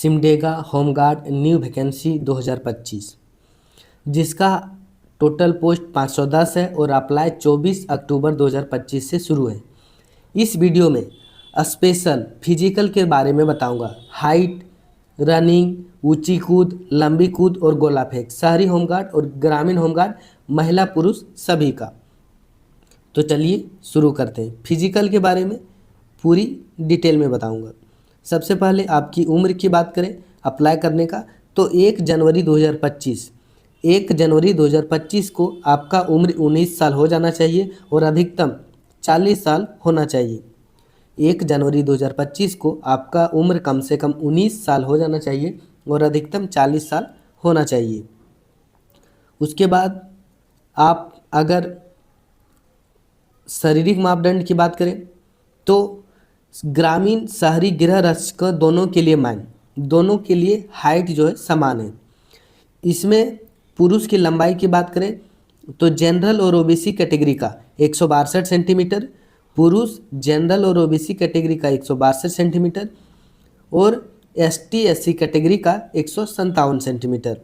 Simdega home guard new vacancy 2025, जिसका total post 510 है और अप्लाई 24 अक्टूबर 2025 से शुरू है। इस वीडियो में स्पेशल फिजिकल के बारे में बताऊंगा। हाइट, रनिंग, ऊंची कूद, लंबी कूद और गोला फेंक, शहरी होमगार्ड और ग्रामीण होमगार्ड, महिला पुरुष सभी का। तो चलिए शुरू करते हैं। फिजिकल के बारे में पूरी डिटेल में बताऊंगा। सबसे पहले आपकी उम्र की बात करें अप्लाई करने का, तो 1 जनवरी 2025 को आपका उम्र 19 साल हो जाना चाहिए और अधिकतम 40 साल होना चाहिए। 1 जनवरी 2025 को आपका उम्र कम से कम 19 साल हो जाना चाहिए और अधिकतम 40 साल होना चाहिए। उसके बाद आप अगर शारीरिक मापदंड की बात करें तो ग्रामीण शहरी गृह रक्षक दोनों के लिए दोनों के लिए हाइट जो है समान है। इसमें पुरुष की लंबाई की बात करें तो जनरल और ओबीसी कैटेगरी का 162 सेंटीमीटर, पुरुष जनरल और ओबीसी कैटेगरी का 162 सेंटीमीटर और एसटी एससी कैटेगरी का 157 सेंटीमीटर।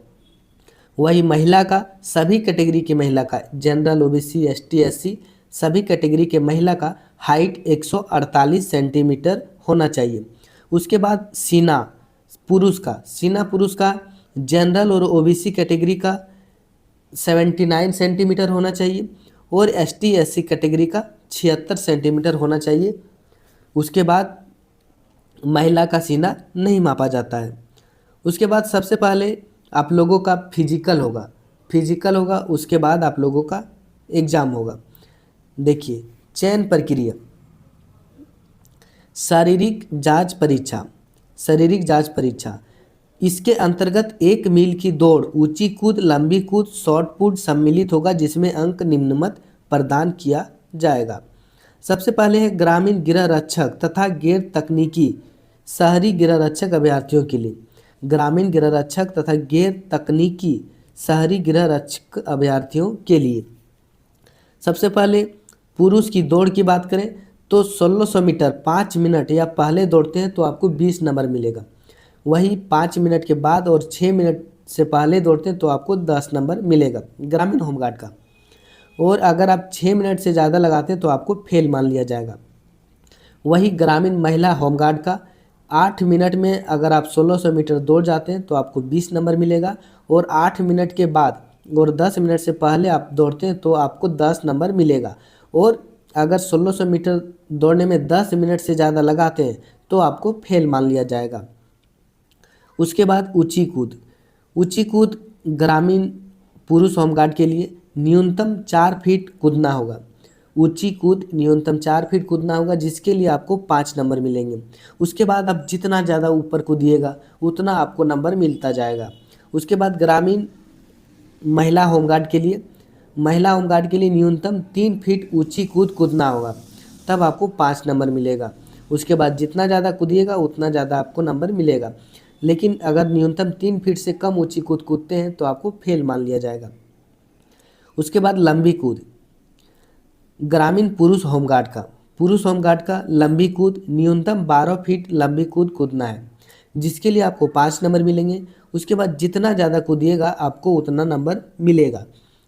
वही महिला का सभी कैटेगरी की महिला का जनरल, ओबीसी, एसटी, एससी सभी कैटेगरी के महिला का हाइट 148 सेंटीमीटर होना चाहिए। उसके बाद सीना पुरुष का जनरल और ओबीसी कैटेगरी का 79 सेंटीमीटर होना चाहिए और एसटी एससी कैटेगरी का 76 सेंटीमीटर होना चाहिए। उसके बाद महिला का सीना नहीं मापा जाता है। उसके बाद सबसे पहले आप लोगों का फिजिकल होगा, उसके बाद आप लोगों का एग्ज़ाम होगा। देखिए, चयन प्रक्रिया, शारीरिक जांच परीक्षा, इसके अंतर्गत 1 मील की दौड़, ऊंची कूद, लंबी कूद, शॉर्ट पुट सम्मिलित होगा, जिसमें अंक निम्नमत प्रदान किया जाएगा। सबसे पहले है ग्रामीण गृह रक्षक तथा गैर तकनीकी शहरी गृह रक्षक अभ्यर्थियों के लिए। ग्रामीण गृह रक्षक तथा गैर तकनीकी शहरी गृह रक्षक अभ्यर्थियों के लिए सबसे पहले पुरुष की दौड़ की बात करें तो 1600 मीटर 5 मिनट या पहले दौड़ते हैं तो आपको 20 नंबर मिलेगा। वही 5 मिनट के बाद और 6 मिनट से पहले दौड़ते हैं तो आपको 10 नंबर मिलेगा ग्रामीण होमगार्ड का। और अगर आप 6 मिनट से ज़्यादा लगाते हैं तो आपको फेल मान लिया जाएगा। वही ग्रामीण महिला होमगार्ड का 8 मिनट में अगर आप 1600 मीटर दौड़ जाते हैं तो आपको 20 नंबर मिलेगा और 8 मिनट के बाद और 10 मिनट से पहले आप दौड़ते हैं तो आपको 10 नंबर मिलेगा। और अगर 1600 मीटर दौड़ने में 10 मिनट से ज़्यादा लगाते हैं तो आपको फेल मान लिया जाएगा। उसके बाद ऊंची कूद ग्रामीण पुरुष होमगार्ड के लिए न्यूनतम 4 फीट कूदना होगा। ऊंची कूद न्यूनतम 4 फीट कूदना होगा, जिसके लिए आपको 5 नंबर मिलेंगे। उसके बाद आप जितना ज़्यादा ऊपर कूदिएगा उतना आपको नंबर मिलता जाएगा। उसके बाद ग्रामीण महिला होमगार्ड के लिए न्यूनतम 3 फीट ऊंची कूद कूदना होगा, तब आपको 5 नंबर मिलेगा। उसके बाद जितना ज़्यादा कूदिएगा उतना ज़्यादा आपको नंबर मिलेगा। लेकिन अगर न्यूनतम 3 फीट से कम ऊंची कूद कूदते हैं तो आपको फेल मान लिया जाएगा। उसके बाद लंबी कूद, ग्रामीण पुरुष होमगार्ड का लंबी कूद न्यूनतम 12 फीट लंबी कूद कूदना है, जिसके लिए आपको 5 नंबर मिलेंगे। उसके बाद जितना ज़्यादा कूदिएगा आपको उतना नंबर मिलेगा।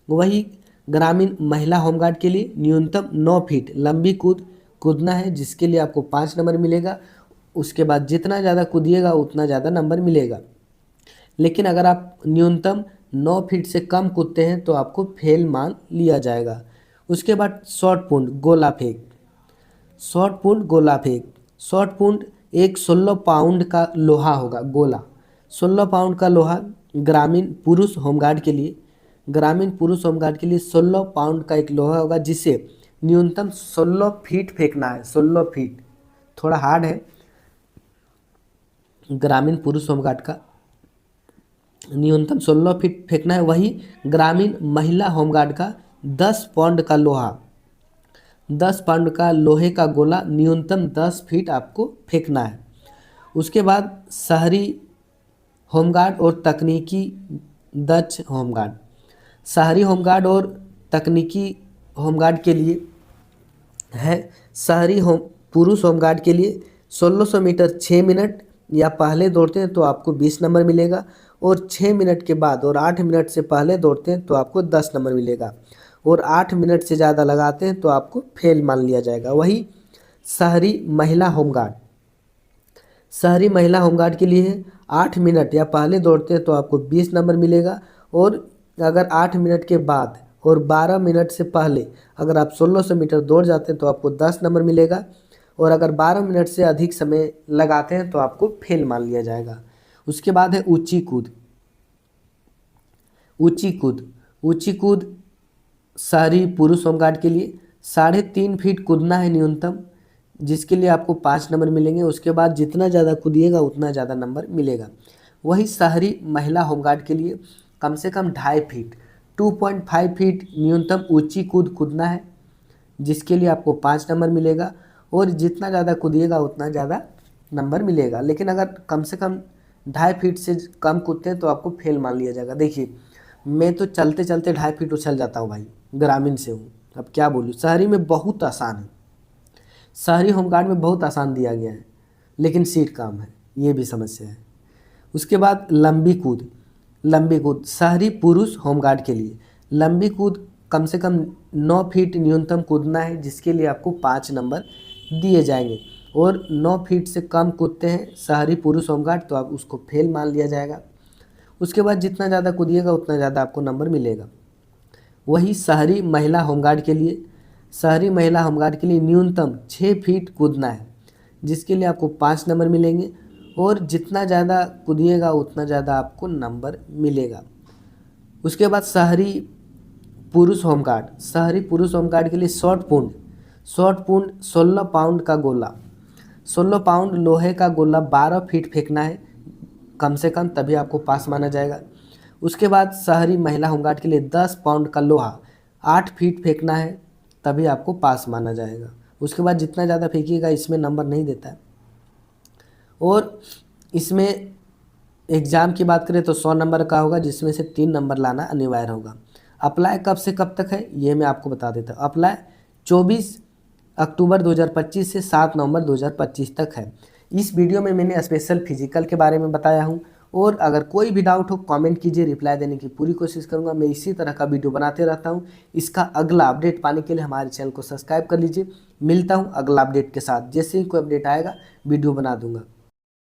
वही ग्रामीण महिला होमगार्ड के लिए न्यूनतम 9 फीट लंबी कूद कूदना है, जिसके लिए आपको 5 नंबर मिलेगा। उसके बाद जितना ज़्यादा कूदिएगा उतना ज़्यादा नंबर मिलेगा। लेकिन अगर आप न्यूनतम 9 फीट से कम कूदते हैं तो आपको फेल मान लिया जाएगा। उसके बाद शॉर्ट पुट एक 16 पाउंड का लोहा होगा, गोला 16 पाउंड का लोहा ग्रामीण पुरुष होमगार्ड के लिए 16 पाउंड का एक लोहा होगा, जिसे न्यूनतम 16 फीट फेंकना है। 16 फीट थोड़ा हार्ड है। ग्रामीण पुरुष होमगार्ड का न्यूनतम 16 फीट फेंकना है। वही ग्रामीण महिला होमगार्ड का 10 पाउंड का लोहे का गोला न्यूनतम 10 फीट आपको फेंकना है। उसके बाद शहरी होमगार्ड और तकनीकी दक्ष होमगार्ड, शहरी होमगार्ड और तकनीकी होमगार्ड के लिए है। पुरुष होमगार्ड के लिए 1600 मीटर 6 मिनट या पहले दौड़ते हैं तो आपको 20 नंबर मिलेगा, और 6 मिनट के बाद और 8 मिनट से पहले दौड़ते हैं तो आपको 10 नंबर मिलेगा, और 8 मिनट से ज़्यादा लगाते हैं तो आपको फेल मान लिया जाएगा। वही शहरी महिला होमगार्ड, शहरी महिला होमगार्ड के लिए 8 मिनट या पहले दौड़ते हैं तो आपको 20 नंबर मिलेगा, और अगर 8 मिनट के बाद और 12 मिनट से पहले अगर आप 1600 मीटर दौड़ जाते हैं तो आपको 10 नंबर मिलेगा, और अगर 12 मिनट से अधिक समय लगाते हैं तो आपको फेल मान लिया जाएगा। उसके बाद है ऊंची कूद। ऊंची कूद, ऊंची कूद शहरी पुरुष होमगार्ड के लिए 3.5 फीट कूदना है न्यूनतम, जिसके लिए आपको 5 नंबर मिलेंगे। उसके बाद जितना ज़्यादा कूदिएगा उतना ज़्यादा नंबर मिलेगा। वही शहरी महिला होमगार्ड के लिए कम से कम 2.5 फीट 2.5 फीट न्यूनतम ऊंची कूद कूदना है, जिसके लिए आपको 5 नंबर मिलेगा, और जितना ज़्यादा कूदिएगा उतना ज़्यादा नंबर मिलेगा। लेकिन अगर कम से कम 2.5 फीट से कम कूदते हैं तो आपको फेल मान लिया जाएगा। देखिए, मैं तो चलते चलते 2.5 फीट उछल जाता हूँ भाई, ग्रामीण से हूँ, अब क्या बोलूँ। शहरी में बहुत आसान है, शहरी होमगार्ड में बहुत आसान दिया गया है, लेकिन सीट कम है, ये भी समस्या है। उसके बाद लंबी कूद। लंबी कूद शहरी पुरुष होमगार्ड के लिए लंबी कूद कम से कम 9 फीट न्यूनतम कूदना है, जिसके लिए आपको 5 नंबर दिए जाएंगे, और 9 फीट से कम कूदते हैं शहरी पुरुष होमगार्ड तो आप उसको फेल मान लिया जाएगा। उसके बाद जितना ज़्यादा कूदिएगा उतना ज़्यादा आपको नंबर मिलेगा। वही शहरी महिला होमगार्ड के लिए, शहरी महिला होमगार्ड के लिए न्यूनतम 6 फीट कूदना है, जिसके लिए आपको 5 नंबर मिलेंगे, और जितना ज़्यादा कूदिएगा उतना ज़्यादा आपको नंबर मिलेगा। उसके बाद शहरी पुरुष होमगार्ड, शहरी पुरुष होमगार्ड के लिए शॉर्ट पुट 16 पाउंड का गोला, 16 पाउंड लोहे का गोला 12 फीट फेंकना है कम से कम, तभी आपको पास माना जाएगा। उसके बाद शहरी महिला होमगार्ड के लिए 10 पाउंड का लोहा 8 फीट फेंकना है, तभी आपको पास माना जाएगा। उसके बाद जितना ज़्यादा फेंकिएगा इसमें नंबर नहीं देता है। और इसमें एग्ज़ाम की बात करें तो 100 नंबर का होगा, जिसमें से 3 नंबर लाना अनिवार्य होगा। अप्लाई कब से कब तक है ये मैं आपको बता देता हूँ। अप्लाई 24 अक्टूबर 2025 से 7 नवंबर 2025 तक है। इस वीडियो में मैंने स्पेशल फिजिकल के बारे में बताया हूँ, और अगर कोई भी डाउट हो कमेंट कीजिए, रिप्लाई देने की पूरी कोशिश करूँगा। मैं इसी तरह का वीडियो बनाते रहता हूँ। इसका अगला अपडेट पाने के लिए हमारे चैनल को सब्सक्राइब कर लीजिए। मिलता हूँ अगला अपडेट के साथ, जैसे ही कोई अपडेट आएगा वीडियो बना दूँगा।